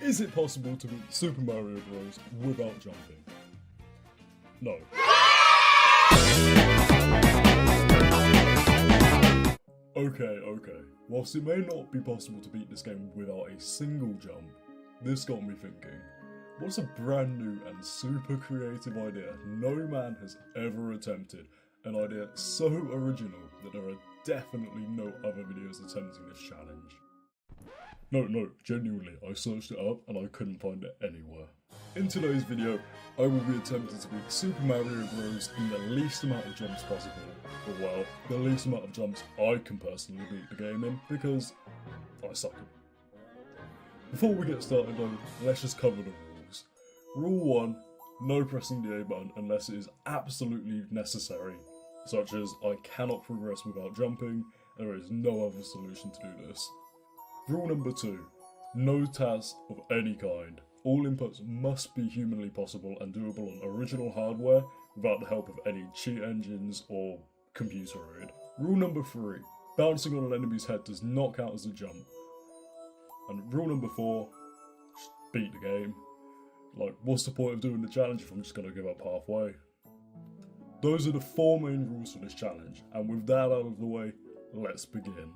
Is it possible to beat Super Mario Bros. Without jumping? No. Okay. Whilst it may not be possible to beat this game without a single jump, this got me thinking, what's a brand new and super creative idea no man has ever attempted? An idea so original that there are definitely no other videos attempting this challenge. No, genuinely, I searched it up and I couldn't find it anywhere. In today's video, I will be attempting to beat Super Mario Bros. In the least amount of jumps possible. Or well, the least amount of jumps I can personally beat the game in, because I suck at it. Before we get started though, let's just cover the rules. Rule 1, no pressing the A button unless it is absolutely necessary, such as I cannot progress without jumping, and there is no other solution to do this. Rule number 2, no task of any kind. All inputs must be humanly possible and doable on original hardware without the help of any cheat engines or computer aid. Rule number 3, bouncing on an enemy's head does not count as a jump. And rule number 4, just beat the game. Like, what's the point of doing the challenge if I'm just going to give up halfway? Those are the 4 main rules for this challenge, and with that out of the way, let's begin.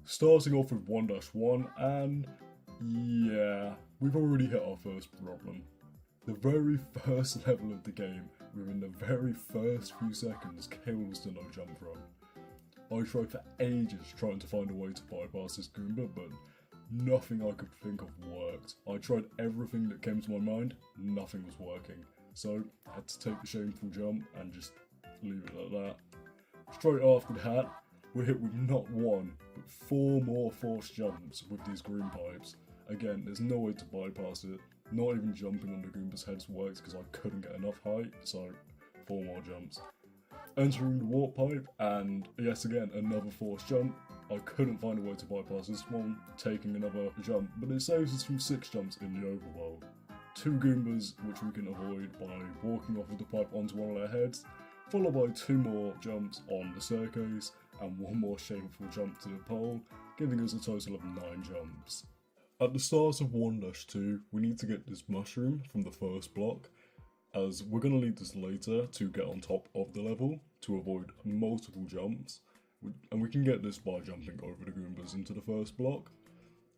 Starting off with 1-1, and yeah, we've already hit our first problem. The very first level of the game, within the very first few seconds, kills the no jump run. I tried for ages trying to find a way to bypass this Goomba, but nothing I could think of worked. I tried everything that came to my mind, nothing was working. So I had to take the shameful jump and just leave it like that. Straight after that, we're hit with not 1, but 4 more forced jumps with these green pipes. Again, there's no way to bypass it. Not even jumping on the Goomba's heads works because I couldn't get enough height, so 4 more jumps. Entering the warp pipe, and yes again, another forced jump. I couldn't find a way to bypass this one, taking another jump, but it saves us from 6 jumps in the overworld. 2 Goombas, which we can avoid by walking off of the pipe onto one of their heads, followed by 2 more jumps on the staircase, and 1 more shameful jump to the pole, giving us a total of 9 jumps. At the start of 1-2, we need to get this mushroom from the first block, as we're going to need this later to get on top of the level to avoid multiple jumps, and we can get this by jumping over the Goombas into the first block.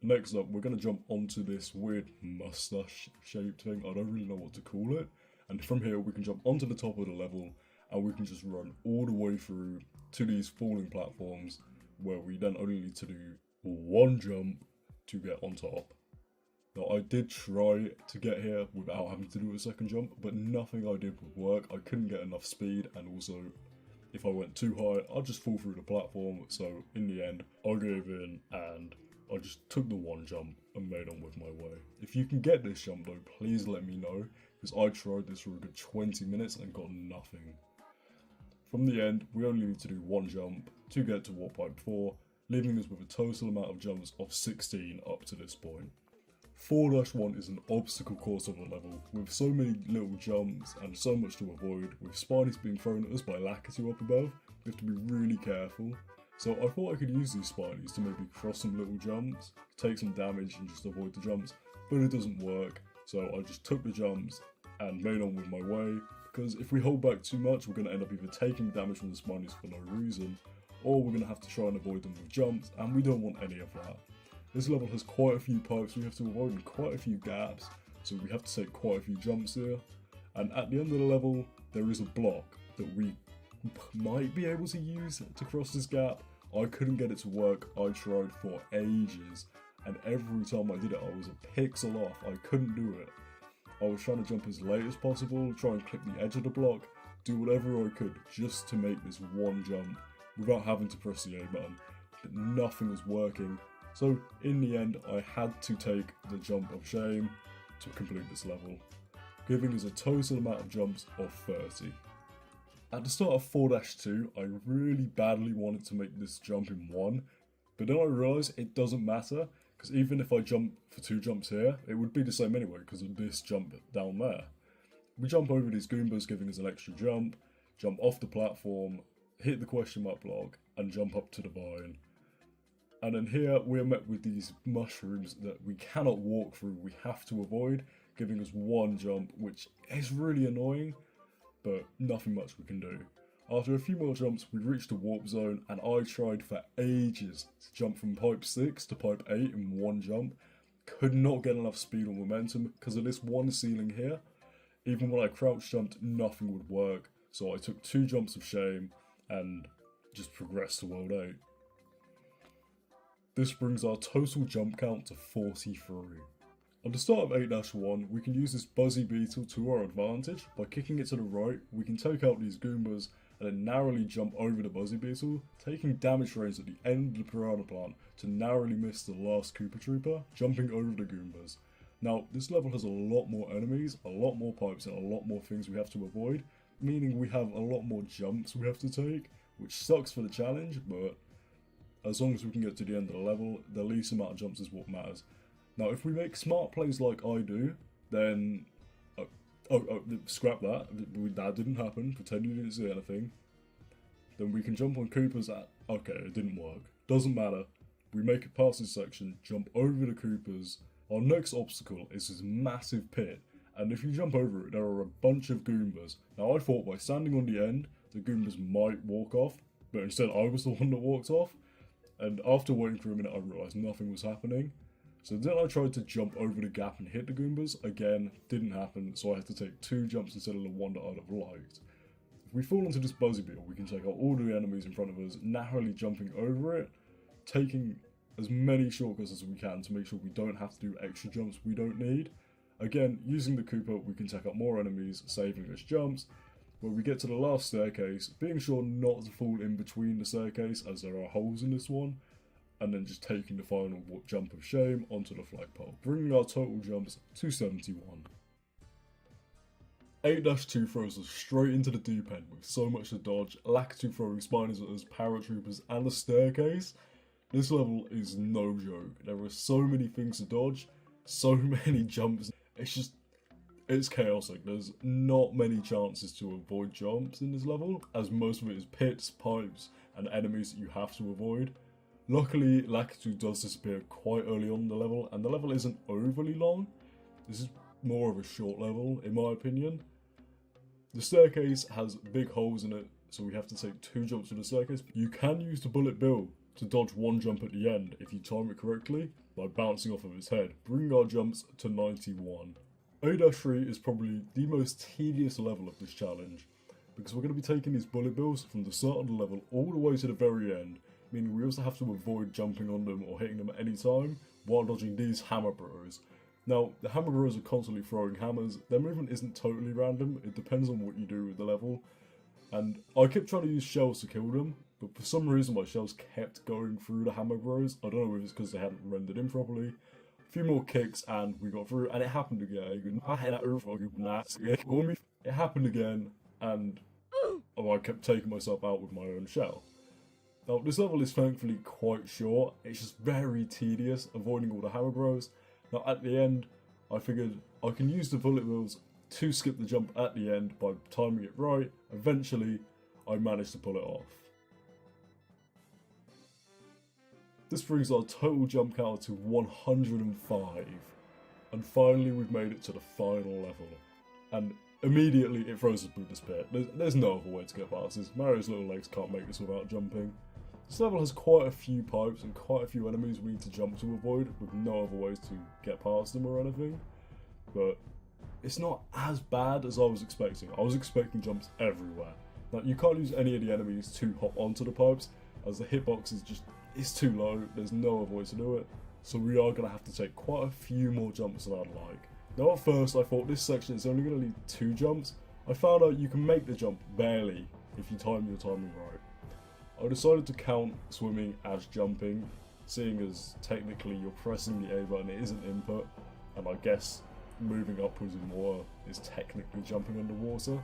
Next up, we're going to jump onto this weird mustache shaped thing, I don't really know what to call it, and from here we can jump onto the top of the level and we can just run all the way through to these falling platforms where we then only need to do 1 jump to get on top. Now I did try to get here without having to do a second jump, but nothing I did would work. I couldn't get enough speed, and also if I went too high I'd just fall through the platform, so in the end I gave in and I just took the 1 jump and made on with my way. If you can get this jump though, please let me know, because I tried this for a good 20 minutes and got nothing. From the end, we only need to do 1 jump to get to warp pipe 4, leaving us with a total amount of jumps of 16 up to this point. 4-1 is an obstacle course of a level, with so many little jumps and so much to avoid. With spiders being thrown at us by Lakitu up above, we have to be really careful. So I thought I could use these spiders to maybe cross some little jumps, take some damage and just avoid the jumps, but it doesn't work. So I just took the jumps and made on with my way, because if we hold back too much we're going to end up either taking damage from the spiders for no reason, or we're going to have to try and avoid them with jumps, and we don't want any of that. This level has quite a few pipes we have to avoid and quite a few gaps, so we have to take quite a few jumps here. And at the end of the level there is a block that we might be able to use to cross this gap. I couldn't get it to work, I tried for ages, and every time I did it I was a pixel off, I couldn't do it. I was trying to jump as late as possible, try and clip the edge of the block, do whatever I could just to make this 1 jump without having to press the A button, but nothing was working. So in the end I had to take the jump of shame to complete this level, giving us a total amount of jumps of 30. At the start of 4-2 I really badly wanted to make this jump in 1, but then I realised it doesn't matter, because even if I jump for 2 jumps here, it would be the same anyway because of this jump down there. We jump over these Goombas, giving us an extra jump, jump off the platform, hit the question mark block, and jump up to the vine. And then here we are met with these mushrooms that we cannot walk through, we have to avoid, giving us one jump, which is really annoying, but nothing much we can do. After a few more jumps, we reached the warp zone, and I tried for ages to jump from pipe 6 to pipe 8 in one jump. Could not get enough speed or momentum because of this one ceiling here. Even when I crouch jumped, nothing would work, so I took 2 jumps of shame and just progressed to World 8. This brings our total jump count to 43. At the start of 8-1, we can use this Buzzy Beetle to our advantage. By kicking it to the right, we can take out these Goombas and then narrowly jump over the Buzzy Beetle, taking damage range at the end of the Piranha Plant to narrowly miss the last Koopa Trooper, jumping over the Goombas. Now, this level has a lot more enemies, a lot more pipes, and a lot more things we have to avoid, meaning we have a lot more jumps we have to take, which sucks for the challenge, but as long as we can get to the end of the level, the least amount of jumps is what matters. Now, if we make smart plays like I do, then... scrap that. That didn't happen. Pretend you didn't see anything. Then we can jump on Koopas at... Okay, it didn't work. Doesn't matter. We make it past this section, jump over the Koopas. Our next obstacle is this massive pit, and if you jump over it, there are a bunch of Goombas. Now, I thought by standing on the end, the Goombas might walk off, but instead I was the one that walked off. And after waiting for a minute, I realised nothing was happening. So then I tried to jump over the gap and hit the Goombas. Again, didn't happen, so I had to take 2 jumps instead of the one that I'd have liked. If we fall into this Buzzy Beetle, we can take out all the enemies in front of us, narrowly jumping over it, taking as many shortcuts as we can to make sure we don't have to do extra jumps we don't need. Again, using the Koopa, we can take out more enemies, saving us jumps. When we get to the last staircase, being sure not to fall in between the staircase as there are holes in this one, and then just taking the final jump of shame onto the flagpole, bringing our total jumps to 71. 8-2 throws us straight into the deep end with so much to dodge, Lakitu throwing spiders at us, paratroopers, and a staircase. This level is no joke. There are so many things to dodge, so many jumps. It's chaotic. There's not many chances to avoid jumps in this level, as most of it is pits, pipes, and enemies that you have to avoid. Luckily, Lakitu does disappear quite early on in the level, and the level isn't overly long. This is more of a short level, in my opinion. The staircase has big holes in it, so we have to take 2 jumps to the staircase. You can use the bullet bill to dodge 1 jump at the end if you time it correctly, by bouncing off of his head, bringing our jumps to 91. 8-3 is probably the most tedious level of this challenge, because we're going to be taking these bullet bills from the start of the level all the way to the very end, meaning we also have to avoid jumping on them or hitting them at any time, while dodging these hammer bros. Now, the hammer bros are constantly throwing hammers. Their movement isn't totally random, it depends on what you do with the level, and I kept trying to use shells to kill them, but for some reason my shells kept going through the hammer bros. I don't know if it's because they hadn't rendered in properly. A few more kicks and we got through, and it happened again. It happened again, and I kept taking myself out with my own shell. Now, this level is thankfully quite short. It's just very tedious, avoiding all the hammer bros. Now, at the end, I figured I can use the bullet bills to skip the jump at the end by timing it right. Eventually, I managed to pull it off. This brings our total jump count to 105. And finally, we've made it to the final level. And immediately, it throws us through this pit. There's no other way to get past this. Mario's little legs can't make this without jumping. This level has quite a few pipes and quite a few enemies we need to jump to avoid, with no other ways to get past them or anything. But it's not as bad as I was expecting. I was expecting jumps everywhere. Now, you can't use any of the enemies to hop onto the pipes, as the hitbox is just... it's too low, there's no other way to do it, so we are going to have to take quite a few more jumps than I'd like. Now, at first I thought this section is only going to need 2 jumps. I found out you can make the jump barely if you time your timing right. I decided to count swimming as jumping, seeing as technically you're pressing the A button, it isn't input, and I guess moving upwards in water is technically jumping underwater.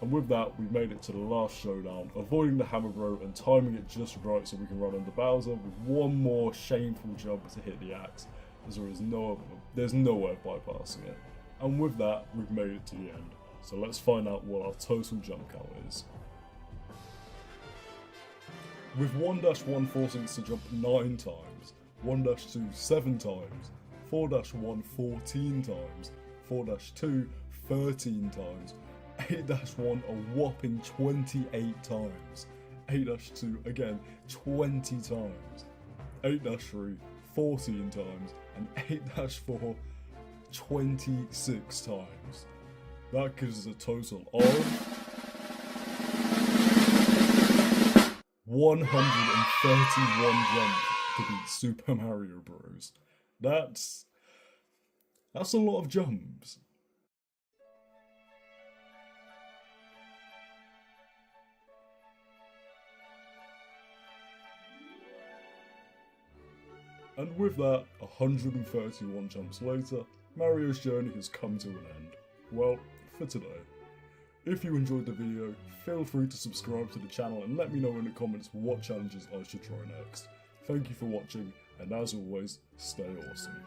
And with that, we've made it to the last showdown, avoiding the hammer bro and timing it just right so we can run under Bowser with one more shameful jump to hit the axe, as there's no way of bypassing it. And with that, we've made it to the end. So let's find out what our total jump count is. With 1-1 forcing us to jump 9 times, 1-2 7 times, 4-1 14 times, 4-2 13 times, 8-1 a whopping 28 times, 8-2 again 20 times, 8-3 14 times, and 8-4 26 times. That gives us a total of 131 jumps to beat Super Mario Bros. That's a lot of jumps. And with that, 131 jumps later, Mario's journey has come to an end. Well, for today. If you enjoyed the video, feel free to subscribe to the channel and let me know in the comments what challenges I should try next. Thank you for watching, and as always, stay awesome.